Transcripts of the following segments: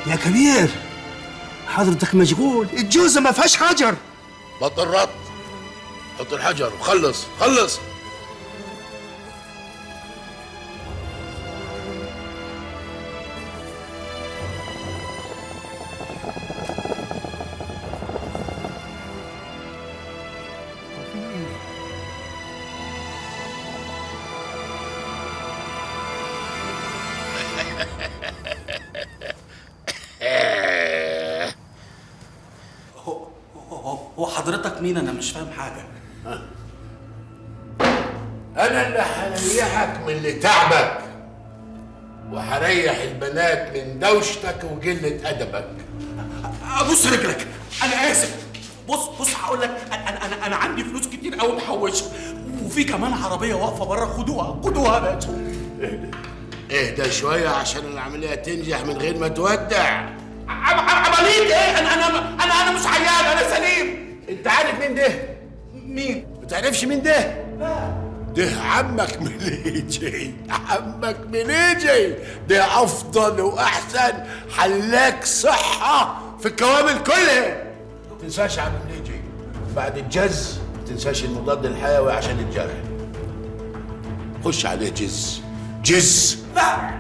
يا كبير حضرتك مشغول، الجوزة ما فيهاش حجر. بطل رد، حط الحجر وخلص خلص. هو حضرتك مين؟ انا مش فاهم حاجه. انا اللي هريحك من اللي تعبك، وهريح البنات من دوشتك وقله ادبك. ابوس رجلك، انا اسف. بص هقول لك، انا عندي فلوس كتير قوي محوشها، وفي كمان عربيه واقفه بره. خدوها يا باشا. اهدى شويه عشان العمليه تنجح من غير ما تودع. عمليه ايه؟ انا مش عيان، انا سليم. انت عارف مين ده؟ مين؟ ما تعرفش مين ده؟ ده عمك مليجي، عمك مليجي ده افضل واحسن حلاق صحه في الكوامل كلها. ما تنساش عم مليجي، بعد الجز ما تنساش المضاد الحيوي عشان الجرح. خش عليه جز. لا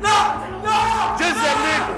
جز يا مليجي.